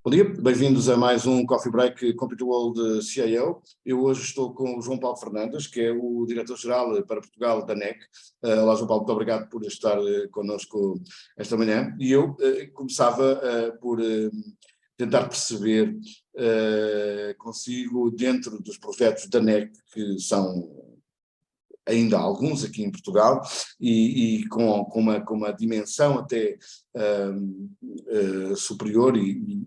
Bom dia, bem-vindos a mais um Coffee Break Computer World CIO. Eu hoje estou com o João Paulo Fernandes, que é o Diretor-Geral para Portugal da NEC. Olá, João Paulo, muito obrigado por estar connosco esta manhã. E eu começava por tentar perceber consigo, dentro dos projetos da NEC, que são ainda alguns aqui em Portugal, e com uma dimensão até superior e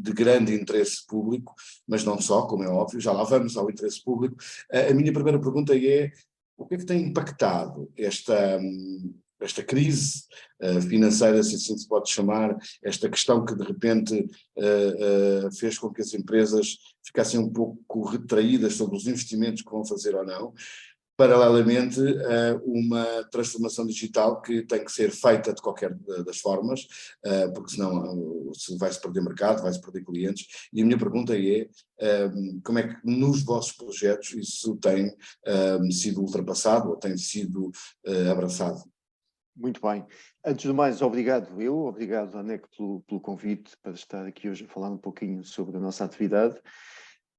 de grande interesse público, mas não só, como é óbvio, já lá vamos ao interesse público. A minha primeira pergunta é: o que é que tem impactado esta crise financeira, se assim se pode chamar, esta questão que de repente fez com que as empresas ficassem um pouco retraídas sobre os investimentos que vão fazer ou não, paralelamente a uma transformação digital que tem que ser feita de qualquer das formas, porque senão vai-se perder mercado, vai-se perder clientes. E a minha pergunta é: como é que nos vossos projetos isso tem sido ultrapassado ou tem sido abraçado? Muito bem. Antes de mais, obrigado à NEC pelo convite para estar aqui hoje a falar um pouquinho sobre a nossa atividade.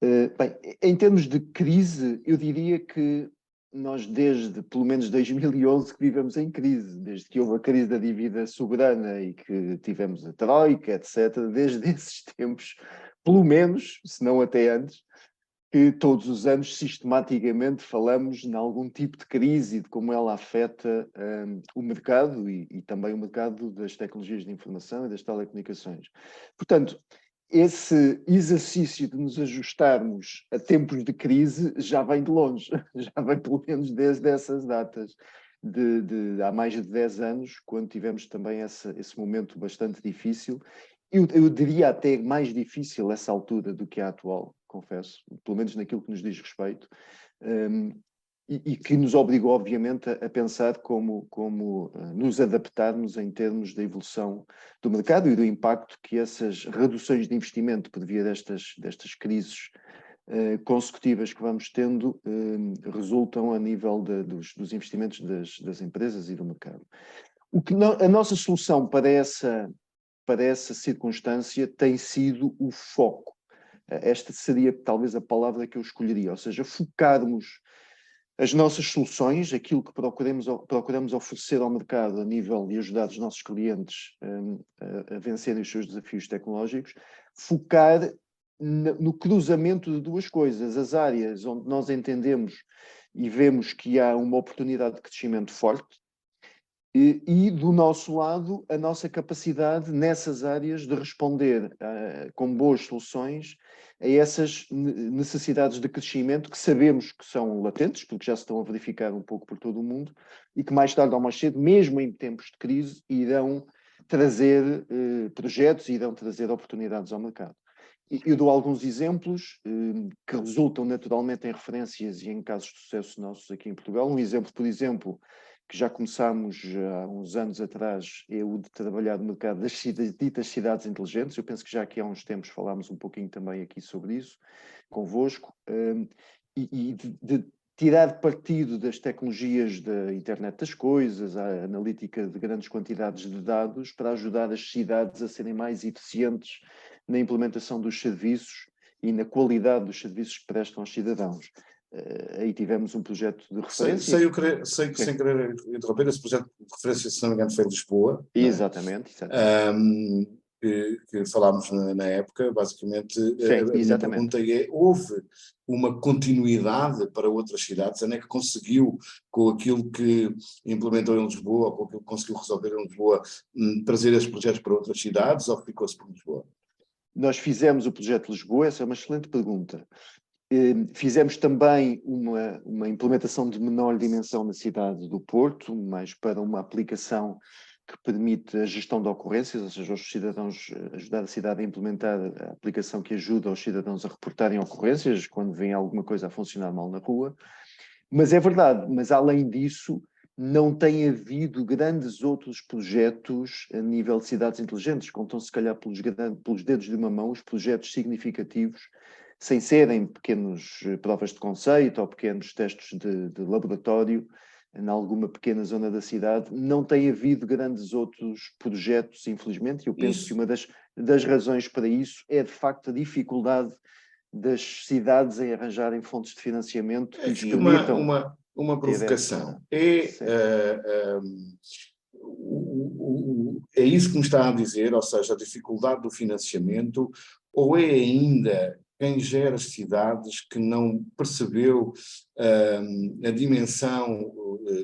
Bem, em termos de crise, eu diria que nós desde pelo menos 2011 que vivemos em crise, desde que houve a crise da dívida soberana e que tivemos a Troika, etc., desde esses tempos, pelo menos, se não até antes, que todos os anos sistematicamente falamos em algum tipo de crise e de como ela afeta o mercado e também o mercado das tecnologias de informação e das telecomunicações. Portanto, esse exercício de nos ajustarmos a tempos de crise já vem de longe, já vem pelo menos desde essas datas, há mais de 10 anos, quando tivemos também esse momento bastante difícil. Eu diria até mais difícil essa altura do que a atual, confesso, pelo menos naquilo que nos diz respeito, e que nos obrigou, obviamente, a pensar como nos adaptarmos em termos da evolução do mercado e do impacto que essas reduções de investimento por via destas crises consecutivas que vamos tendo resultam a nível dos investimentos das empresas e do mercado. A nossa solução para essa circunstância tem sido o foco. Esta seria talvez a palavra que eu escolheria, ou seja, focarmos as nossas soluções, aquilo que procuramos oferecer ao mercado a nível de ajudar os nossos clientes a vencerem os seus desafios tecnológicos, focar no cruzamento de duas coisas, as áreas onde nós entendemos e vemos que há uma oportunidade de crescimento forte, e do nosso lado, a nossa capacidade nessas áreas de responder com boas soluções a essas necessidades de crescimento que sabemos que são latentes, porque já se estão a verificar um pouco por todo o mundo, e que mais tarde ou mais cedo, mesmo em tempos de crise, irão trazer projetos e irão trazer oportunidades ao mercado. Eu dou alguns exemplos que resultam naturalmente em referências e em casos de sucesso nossos aqui em Portugal. Um exemplo, por exemplo, que já começámos há uns anos atrás, é o de trabalhar no mercado das ditas cidades inteligentes. Eu penso que já aqui há uns tempos falámos um pouquinho também aqui sobre isso, convosco, e de tirar partido das tecnologias da internet das coisas, a analítica de grandes quantidades de dados, para ajudar as cidades a serem mais eficientes na implementação dos serviços e na qualidade dos serviços que prestam aos cidadãos. Aí tivemos um projeto de referência. Sem querer interromper, esse projeto de referência, se não me engano, foi em Lisboa. Exatamente. Que falámos na época, basicamente. Sim, a minha pergunta é: houve uma continuidade para outras cidades? A NEC conseguiu, com aquilo que implementou em Lisboa, ou com aquilo que conseguiu resolver em Lisboa, trazer esses projetos para outras cidades, ou ficou-se por Lisboa? Nós fizemos o projeto de Lisboa, essa é uma excelente pergunta. Fizemos também uma implementação de menor dimensão na cidade do Porto, mas para uma aplicação que permite a gestão de ocorrências, ou seja, os cidadãos, ajudar a cidade a implementar a aplicação que ajuda os cidadãos a reportarem ocorrências quando vem alguma coisa a funcionar mal na rua. Mas é verdade, mas além disso, não tem havido grandes outros projetos a nível de cidades inteligentes. Contam se calhar pelos dedos de uma mão os projetos significativos, sem serem pequenas provas de conceito ou pequenos testes de laboratório, em alguma pequena zona da cidade, não tem havido grandes outros projetos, infelizmente, e eu penso que uma das razões para isso é, de facto, a dificuldade das cidades em arranjarem fontes de financiamento que lhes Aqui permitam uma ter provocação. essa... É isso que me está a dizer, ou seja, a dificuldade do financiamento, ou é ainda quem gera as cidades que não percebeu a dimensão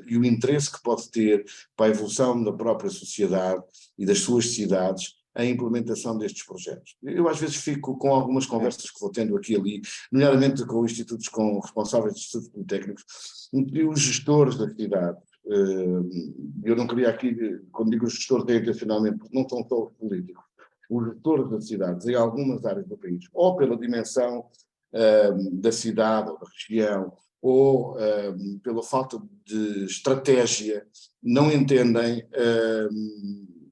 e o interesse que pode ter para a evolução da própria sociedade e das suas cidades a implementação destes projetos. Eu às vezes fico com algumas conversas que vou tendo aqui e ali, nomeadamente com institutos, com responsáveis de institutos politécnicos, e os gestores da cidade. Eu não queria aqui, quando digo gestores, é intencionalmente, porque não são só os políticos, os gestores das cidades em algumas áreas do país, ou pela dimensão da cidade ou da região, ou pela falta de estratégia, não entendem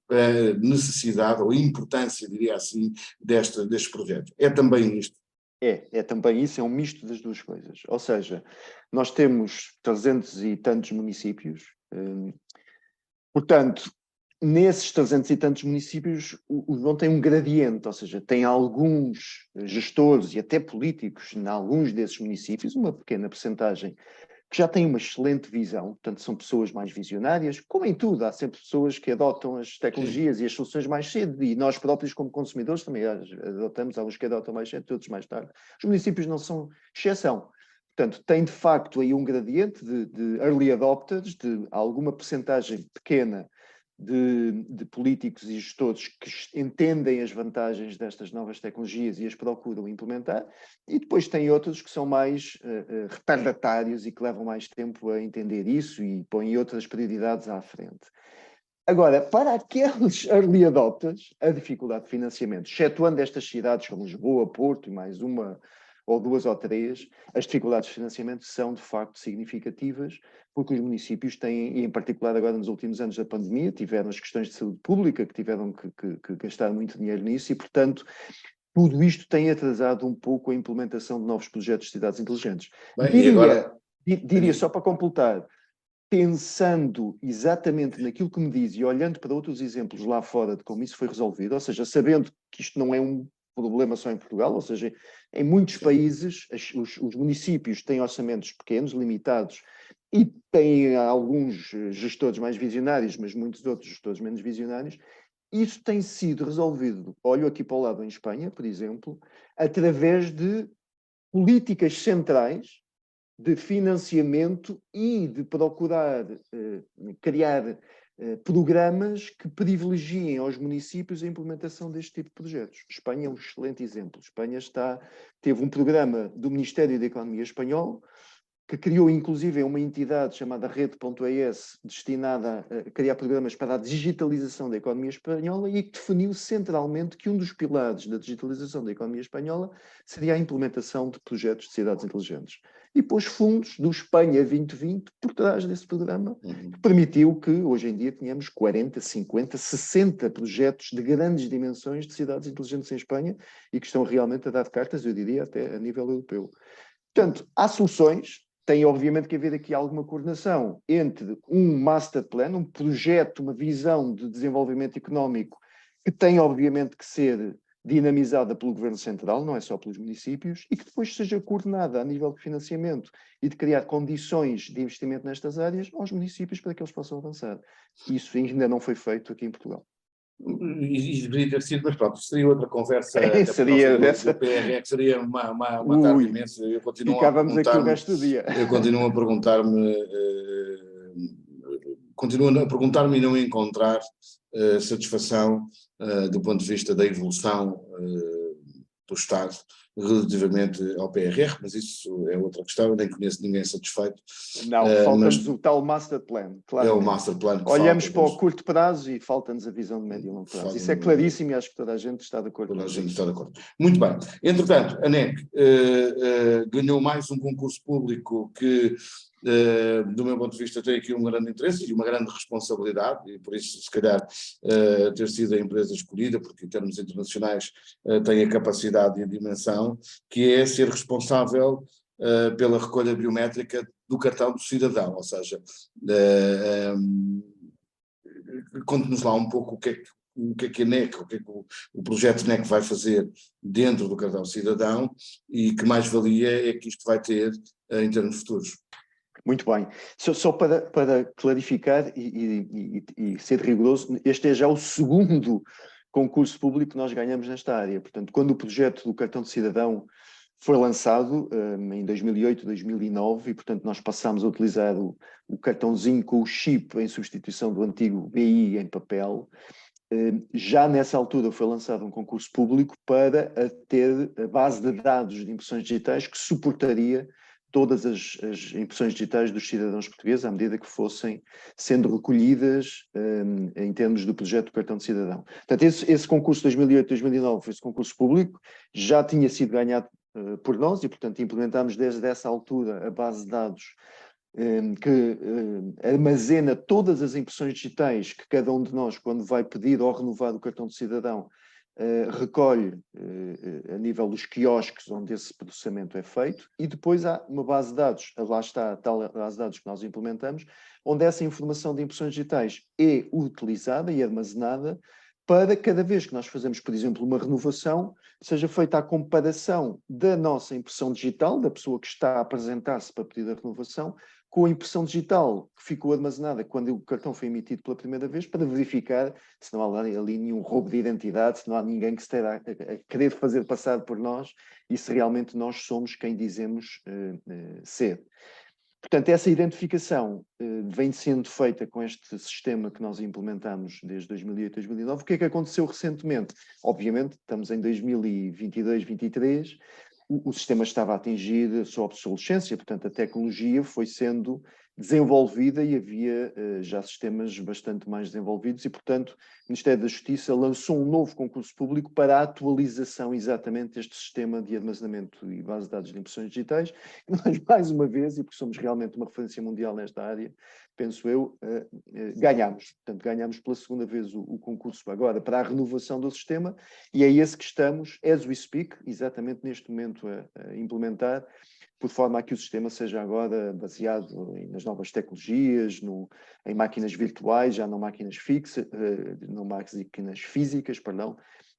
a necessidade ou a importância, diria assim, destes projetos. É também isto. É também isso, é um misto das duas coisas. Ou seja, nós temos 300 e tantos municípios, portanto, nesses 300 e tantos municípios, o João tem um gradiente, ou seja, tem alguns gestores e até políticos em alguns desses municípios, uma pequena percentagem, que já têm uma excelente visão, portanto são pessoas mais visionárias, como em tudo, há sempre pessoas que adotam as tecnologias e as soluções mais cedo, e nós próprios como consumidores também adotamos, há uns que adotam mais cedo, outros mais tarde. Os municípios não são exceção. Portanto, tem de facto aí um gradiente de early adopters, de alguma percentagem pequena de políticos e gestores que entendem as vantagens destas novas tecnologias e as procuram implementar, e depois tem outros que são mais retardatários e que levam mais tempo a entender isso e põem outras prioridades à frente. Agora, para aqueles early adopters, a dificuldade de financiamento, excetuando estas cidades como Lisboa, Porto e mais uma ou duas ou três, as dificuldades de financiamento são de facto significativas, porque os municípios têm, e em particular agora nos últimos anos da pandemia, tiveram as questões de saúde pública, que tiveram que gastar muito dinheiro nisso, e portanto tudo isto tem atrasado um pouco a implementação de novos projetos de cidades inteligentes. Bem, e agora... Diria só para completar, pensando exatamente naquilo que me diz e olhando para outros exemplos lá fora de como isso foi resolvido, ou seja, sabendo que isto não é um problema só em Portugal, ou seja, em muitos países os municípios têm orçamentos pequenos, limitados, e têm alguns gestores mais visionários, mas muitos outros gestores menos visionários. Isso tem sido resolvido, olho aqui para o lado em Espanha, por exemplo, através de políticas centrais de financiamento e de procurar criar programas que privilegiem aos municípios a implementação deste tipo de projetos. Espanha é um excelente exemplo. Espanha teve um programa do Ministério da Economia espanhol que criou inclusive uma entidade chamada Rede.es, destinada a criar programas para a digitalização da economia espanhola e que definiu centralmente que um dos pilares da digitalização da economia espanhola seria a implementação de projetos de cidades inteligentes. E pôs fundos do Espanha 2020 por trás desse programa, que permitiu que hoje em dia tenhamos 40, 50, 60 projetos de grandes dimensões de cidades inteligentes em Espanha e que estão realmente a dar cartas, eu diria, até a nível europeu. Portanto, há soluções. Tem, obviamente, que haver aqui alguma coordenação entre um master plan, um projeto, uma visão de desenvolvimento económico que tem, obviamente, que ser dinamizada pelo Governo Central, não é só pelos municípios, e que depois seja coordenada a nível de financiamento e de criar condições de investimento nestas áreas aos municípios para que eles possam avançar. Isso ainda não foi feito aqui em Portugal. E deveria ter sido, mas pronto, seria outra conversa, seria do PRR, que seria uma tarde imensa. Eu continuo a ficávamos aqui o perguntar-me, resto do dia. eu continuo a perguntar-me, continuo a perguntar-me e não encontrar satisfação do ponto de vista da evolução do Estado relativamente ao PRR, mas isso é outra questão, eu nem conheço ninguém satisfeito. Não, falta-nos o tal master plan, claro. É o master plan que olhamos falta, para o curto prazo e falta-nos a visão de médio e longo prazo. Isso é claríssimo e acho que toda a gente está de acordo com isso. Toda a gente está de acordo. Muito bem. Entretanto, a NEC ganhou mais um concurso público que, do meu ponto de vista, tem aqui um grande interesse e uma grande responsabilidade, e por isso, se calhar, ter sido a empresa escolhida, porque em termos internacionais tem a capacidade e a dimensão, que é ser responsável pela recolha biométrica do cartão do cidadão, ou seja, conte-nos lá um pouco o que é a NEC, o que é que o projeto NEC vai fazer dentro do cartão cidadão e que mais-valia é que isto vai ter em termos futuros. Muito bem. Só para clarificar e ser rigoroso, este é já o segundo concurso público que nós ganhamos nesta área. Portanto, quando o projeto do cartão de cidadão foi lançado em 2008, 2009, e portanto nós passámos a utilizar o cartãozinho com o chip em substituição do antigo BI em papel. Já nessa altura foi lançado um concurso público para ter a base de dados de impressões digitais que suportaria todas as impressões digitais dos cidadãos portugueses à medida que fossem sendo recolhidas em termos do projeto do cartão de cidadão. Portanto, esse concurso de 2008-2009 foi esse concurso público, já tinha sido ganhado por nós e, portanto, implementámos desde essa altura a base de dados que armazena todas as impressões digitais que cada um de nós, quando vai pedir ou renovar o cartão de cidadão, recolhe a nível dos quiosques onde esse processamento é feito, e depois há uma base de dados, lá está a tal base de dados que nós implementamos, onde essa informação de impressões digitais é utilizada e armazenada para cada vez que nós fazemos, por exemplo, uma renovação, seja feita a comparação da nossa impressão digital, da pessoa que está a apresentar-se para pedir a renovação, com a impressão digital que ficou armazenada quando o cartão foi emitido pela primeira vez, para verificar se não há ali nenhum roubo de identidade, se não há ninguém que se esteja a querer fazer passar por nós e se realmente nós somos quem dizemos ser. Portanto, essa identificação vem sendo feita com este sistema que nós implementamos desde 2008 a 2009. O que é que aconteceu recentemente? Obviamente, estamos em 2022, 2023, o sistema estava a atingir a sua obsolescência, portanto, a tecnologia foi sendo desenvolvida e havia já sistemas bastante mais desenvolvidos e, portanto, o Ministério da Justiça lançou um novo concurso público para a atualização exatamente deste sistema de armazenamento e base de dados de impressões digitais. Nós, mais uma vez, e porque somos realmente uma referência mundial nesta área, penso eu, ganhamos. Portanto, ganhamos pela segunda vez o concurso agora para a renovação do sistema e é esse que estamos, as we speak, exatamente neste momento a implementar, por forma a que o sistema seja agora baseado nas novas tecnologias, em máquinas virtuais, já não máquinas fixas, não máquinas físicas, perdão,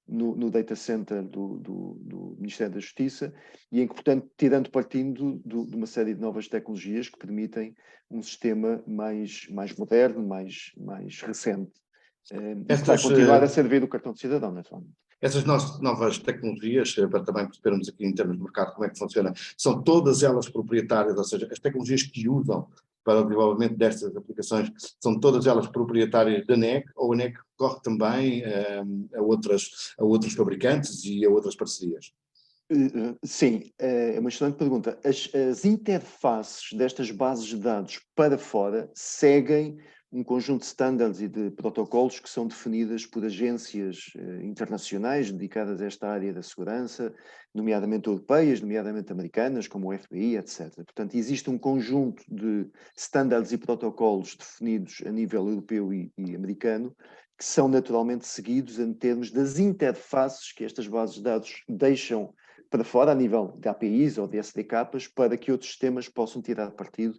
no data center do Ministério da Justiça, e em que, portanto, tirando partindo de uma série de novas tecnologias que permitem um sistema mais moderno, mais recente. E que vai continuar a servir o cartão de cidadão, naturalmente. Essas novas tecnologias, para também percebermos aqui em termos de mercado como é que funciona, são todas elas proprietárias, ou seja, as tecnologias que usam para o desenvolvimento destas aplicações, são todas elas proprietárias da NEC, ou a NEC corre também a outros fabricantes e a outras parcerias? Sim, é uma excelente pergunta. As interfaces destas bases de dados para fora seguem um conjunto de standards e de protocolos que são definidas por agências internacionais dedicadas a esta área da segurança, nomeadamente europeias, nomeadamente americanas, como o FBI, etc. Portanto, existe um conjunto de standards e protocolos definidos a nível europeu e americano que são naturalmente seguidos em termos das interfaces que estas bases de dados deixam para fora, a nível de APIs ou de SDKs, para que outros sistemas possam tirar partido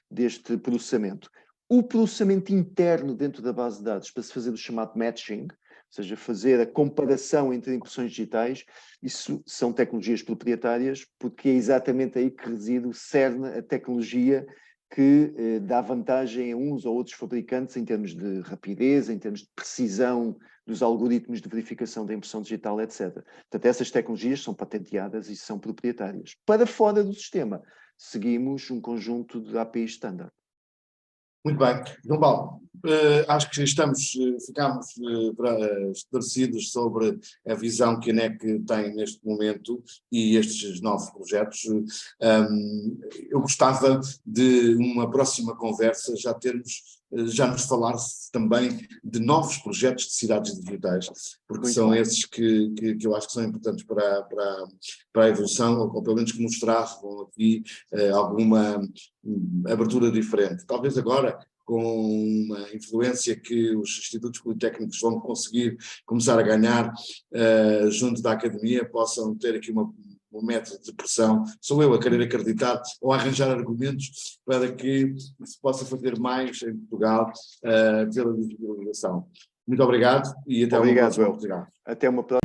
deste processamento. O processamento interno dentro da base de dados, para se fazer o chamado matching, ou seja, fazer a comparação entre impressões digitais, isso são tecnologias proprietárias, porque é exatamente aí que reside o cerne, a tecnologia que dá vantagem a uns ou outros fabricantes em termos de rapidez, em termos de precisão dos algoritmos de verificação da impressão digital, etc. Portanto, essas tecnologias são patenteadas e são proprietárias. Para fora do sistema, seguimos um conjunto de APIs standard. Muito bem. João Paulo, acho que ficámos esclarecidos sobre a visão que a NEC tem neste momento e estes novos projetos. Eu gostava de uma próxima conversa já nos falar também de novos projetos de cidades digitais, porque Muito são bem. esses que eu acho que são importantes para a evolução, ou pelo menos que nos traçam aqui alguma abertura diferente. Talvez agora, com uma influência que os institutos politécnicos vão conseguir começar a ganhar junto da academia, possam ter aqui um método de pressão, sou eu a querer acreditar ou a arranjar argumentos para que se possa fazer mais em Portugal pela digitalização. Muito obrigado e até uma próxima oportunidade. Até uma próxima.